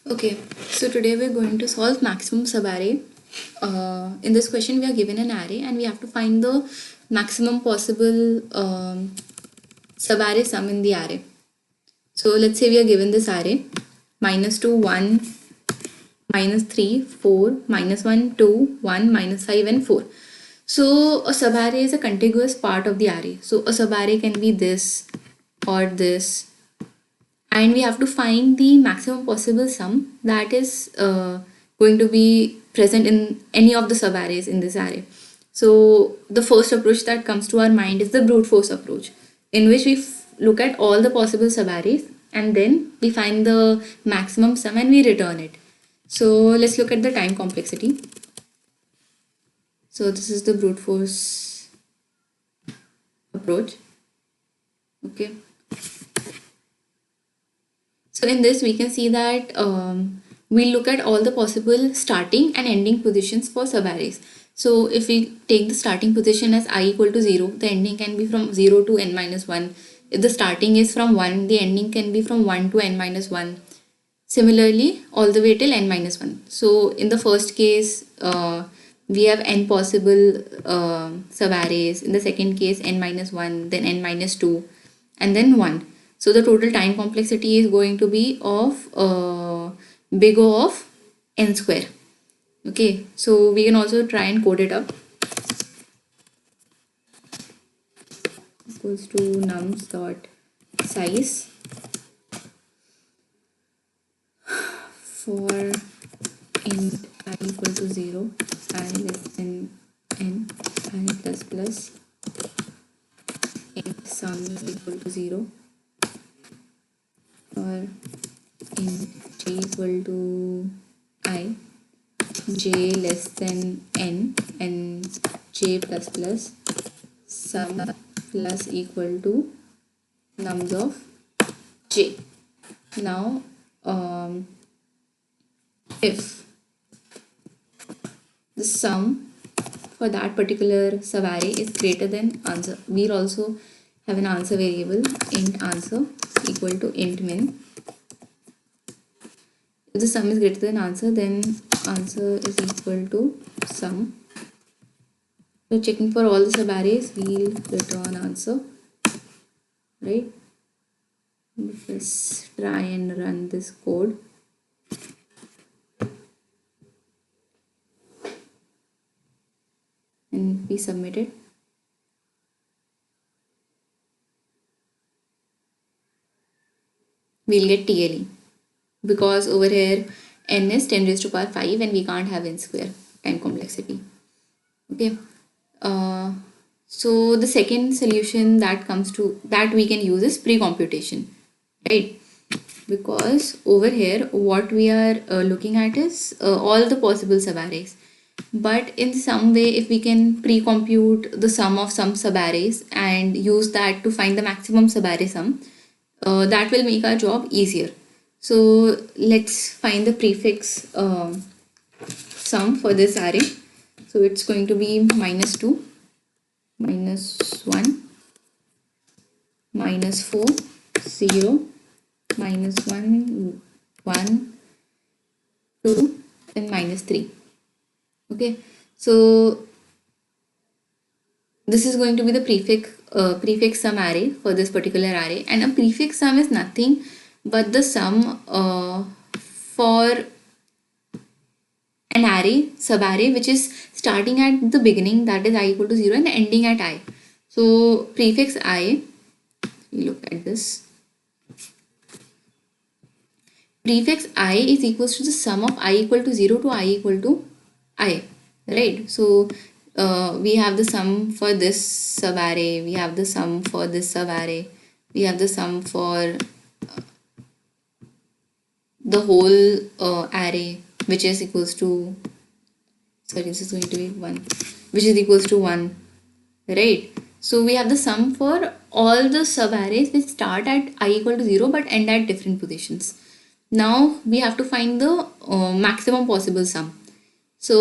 Okay, so today we're going to solve maximum subarray. In this question, we are given an array and we have to find the maximum possible subarray sum in the array. So let's say we are given this array -2, 1, -3, 4, -1, 2, 1, -5 and 4. So a subarray is a contiguous part of the array. So a subarray can be this or this, and we have to find the maximum possible sum that is going to be present in any of the subarrays in this array. So the first approach that comes to our mind is the brute force approach, in which we look at all the possible subarrays and then we find the maximum sum and we return it. So let's look at the time complexity. So this is the brute force approach. Okay. So in this, we can see that we look at all the possible starting and ending positions for subarrays. So if we take the starting position as I equal to 0, the ending can be from 0 to n minus 1. If the starting is from 1, the ending can be from 1 to n minus 1. Similarly, all the way till n minus 1. So in the first case, we have n possible subarrays. In the second case, n minus 1, then n minus 2, and then 1. So the total time complexity is going to be of big O of n square. Okay, so we can also try and code it up. Equals to nums dot size for int I equal to 0, I less than n, I plus plus, int sum equal to 0, or int j equal to I, j less than n, and j plus plus, sum plus equal to nums of j. Now, if the sum for that particular subarray is greater than answer, we'll also have an answer variable int answer equal to int min. If the sum is greater than answer, then answer is equal to sum. So checking for all the subarrays, we'll return answer, right? Let's try and run this code. And we submit it. We'll get TLE because over here n is 10 raised to power 5 and we can't have n square time complexity. Okay. So the second solution that we can use is pre-computation, right? Because over here what we are looking at is all the possible subarrays, but in some way if we can pre-compute the sum of some subarrays and use that to find the maximum subarray sum, that will make our job easier. So let's find the prefix sum for this array. So it's going to be -2, -1, -4, 0, -1, 1, 2, and -3. Okay, so this is going to be the prefix sum array for this particular array, and a prefix sum is nothing but the sum for an array, subarray, which is starting at the beginning, that is I equal to 0, and ending at I. So prefix I, we look at this. Prefix I is equals to the sum of I equal to 0 to I equal to I, right? So we have the sum for this subarray, we have the sum for this subarray, we have the sum for the whole array, which is equals to, sorry, this is going to be 1, which is equals to 1, right? So we have the sum for all the subarrays which start at I equal to 0 but end at different positions. Now we have to find the maximum possible sum. So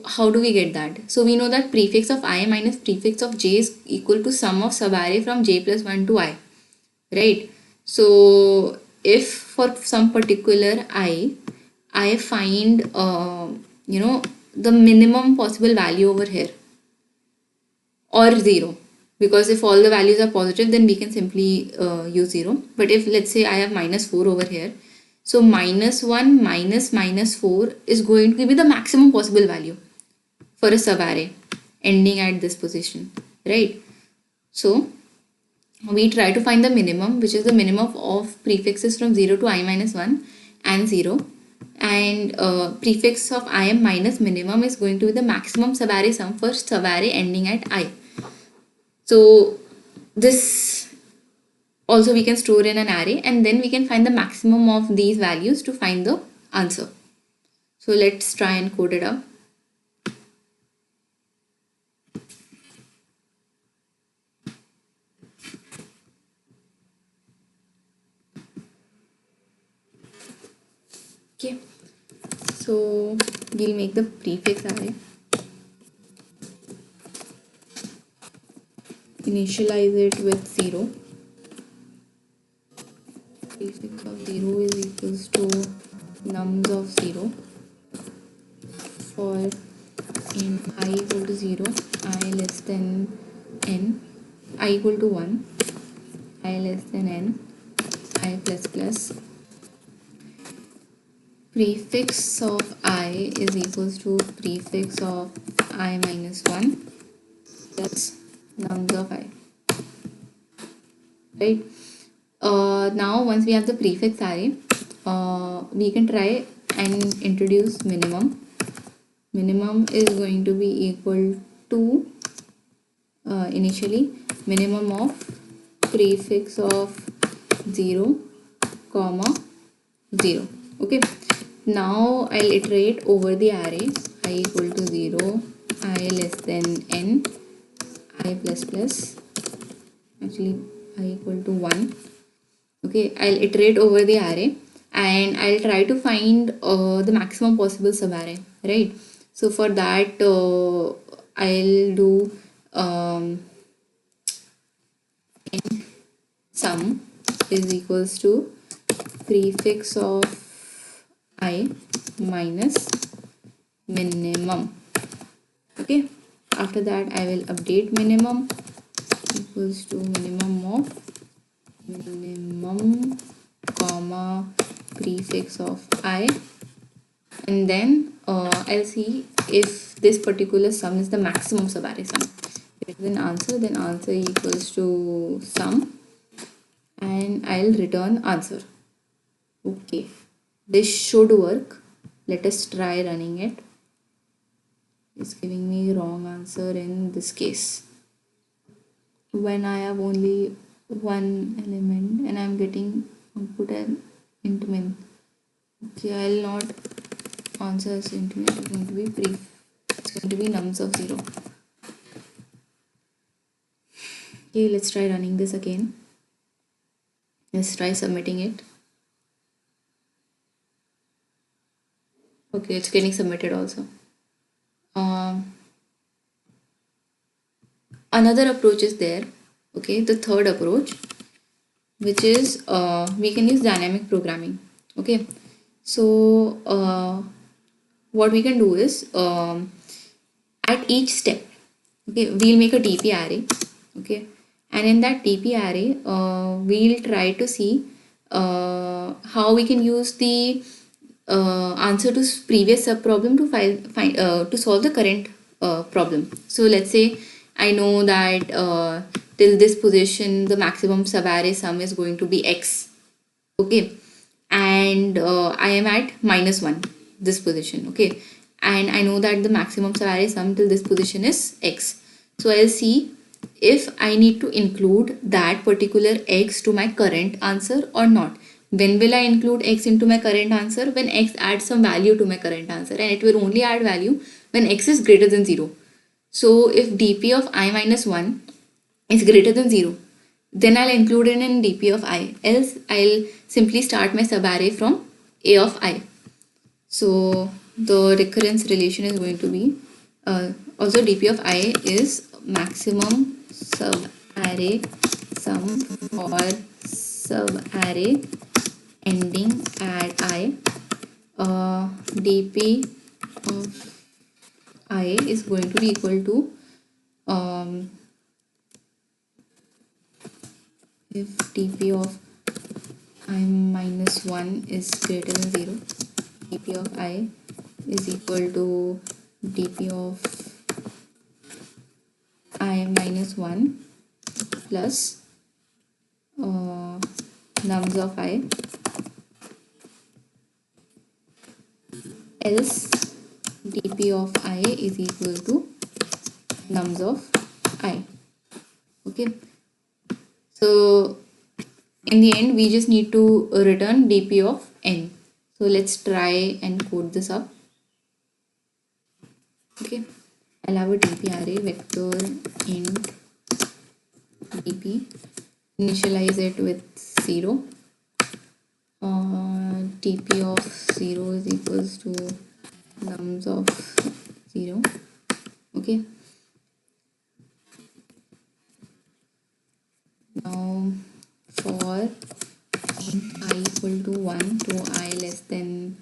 how do we get that? So we know that prefix of I minus prefix of j is equal to sum of subarray from j plus 1 to I, right? So if for some particular I find the minimum possible value over here or 0, because if all the values are positive then we can simply use 0. But if let's say I have -4 over here, so -1 minus -4 is going to be the maximum possible value for a subarray ending at this position, right? So we try to find the minimum, which is the minimum of prefixes from 0 to I minus 1 and 0, and prefix of I minus minimum is going to be the maximum subarray sum for subarray ending at I. So this also we can store in an array, and then we can find the maximum of these values to find the answer. So let's try and code it up. Okay, so we'll make the prefix array. Initialize it with 0. Prefix of 0 is equals to nums of 0. For in I equal to 0, I less than n, I equal to 1, I less than n, I plus plus. Prefix of I is equals to prefix of I minus 1 plus nums of I, right? Now once we have the prefix array, we can try and introduce minimum. Minimum is going to be equal to initially minimum of prefix of 0 comma 0. Okay, now I'll iterate over the array. I equal to 0, I less than n, I plus plus, actually I equal to 1. Okay, I'll iterate over the array and I'll try to find the maximum possible subarray, right? So for that I'll do sum is equals to prefix of I minus minimum. Okay, after that I will update minimum equals to minimum of minimum comma prefix of I, and then I'll see if this particular sum is the maximum subarray sum. If it is an answer, then answer equals to sum, and I'll return answer. Okay, this should work. Let us try running it. It's giving me wrong answer in this case when I have only one element and I'm getting output and int min. Okay, I'll not answer as int min. It's going to be it's going to be nums of 0. Okay, let's try running this again. Let's try submitting it. Okay, it's getting submitted also. Another approach is there. Okay, the third approach, which is we can use dynamic programming. Okay, so what we can do is at each step, okay, we'll make a DP array. Okay, and in that DP array we'll try to see how we can use the answer to previous subproblem to solve the current problem. So let's say I know that till this position the maximum subarray sum is going to be x. Okay, and I am at -1 this position. Okay, and I know that the maximum subarray sum till this position is x. So I'll see if I need to include that particular x to my current answer or not. When will I include x into my current answer? When x adds some value to my current answer, and it will only add value when x is greater than 0. So if dp of I minus 1 is greater than 0, then I'll include it in dp of I, else I'll simply start my subarray from a of I. So the recurrence relation is going to be also dp of I is maximum subarray sum for subarray ending at I, dp of I is going to be equal to if dp of I minus 1 is greater than 0, dp of I is equal to dp of I minus 1 plus nums of I, else dp of I is equal to nums of I. Okay, so in the end we just need to return dp of n. So let's try and code this up. Okay, I'll have a dp array vector int dp, initialize it with 0, dp of 0 is equals to nums of 0. Okay, now for I equal to 1 to I less than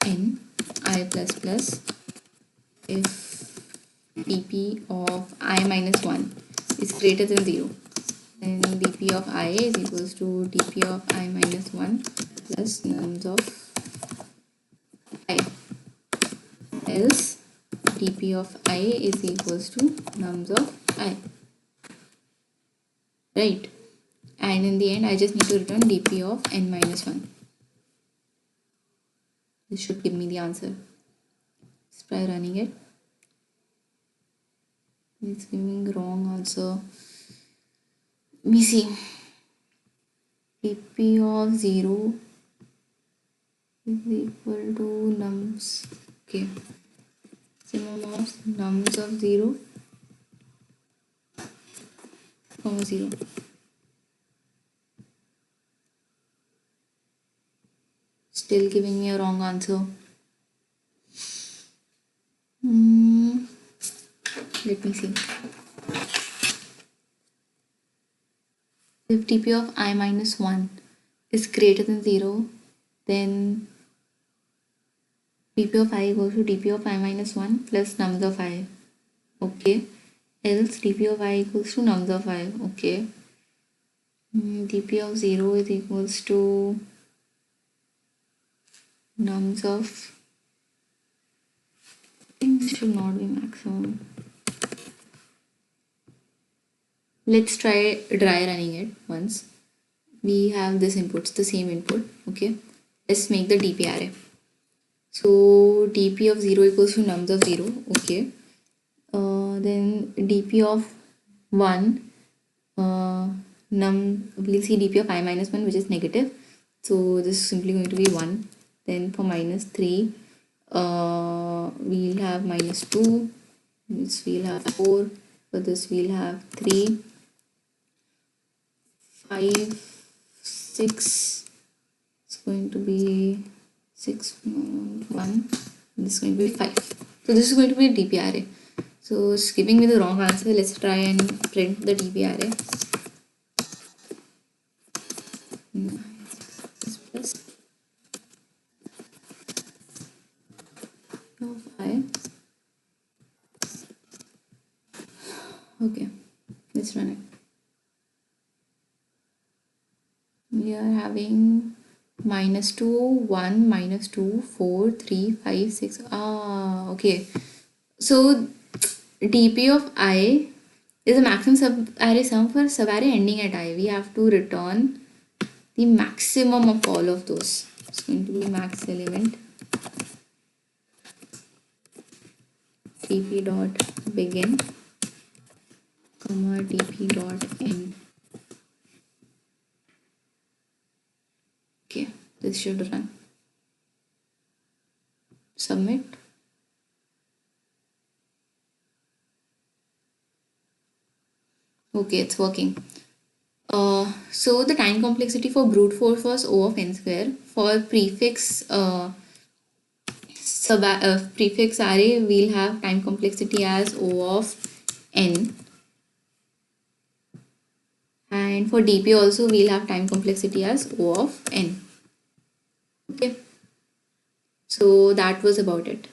n, I plus plus, if dp of I minus 1 is greater than 0, then dp of I is equals to dp of I minus 1 plus nums of I, else dp of I is equals to nums of I, right? And in the end I just need to return dp of n minus 1. This should give me the answer. Let's try running it. It's giving wrong answer. Let me see. dp of 0 is equal to nums. Okay. Maximum of nums of 0, comma 0. Still giving me a wrong answer. Let me see. If dp of I minus 1 is greater than 0, then dp of I equals to dp of I minus 1 plus nums of I. Okay. Else dp of I equals to nums of I. Okay. dp of 0 is equals to nums of, I think this should not be maximum. Let's try dry running it once. We have this inputs, the same input. Okay, let's make the dp array. So dp of 0 equals to nums of 0. Okay, then dp of 1, we'll see dp of I minus 1, which is negative, so this is simply going to be 1. Then for minus 3, we'll have minus 2, this we'll have 4, for this we'll have 3, 5, 6, it's going to be 6, 1, this is going to be 5. So this is going to be a dp array. So it's giving me the wrong answer. Let's try and print the dp array. Plus of I. Okay, let's run it. We are having minus 2, 1, minus 2, 4, 3, 5, 6. Okay. So dp of I is a maximum subarray sum for subarray ending at I. We have to return the maximum of all of those. It's going to be max element dp dot begin, comma dp dot end. Okay, this should run. Submit. Okay, it's working. So the time complexity for brute force was O of n square. For prefix prefix array, we'll have time complexity as O of n. And for dp also, we'll have time complexity as O of n. Okay, so that was about it.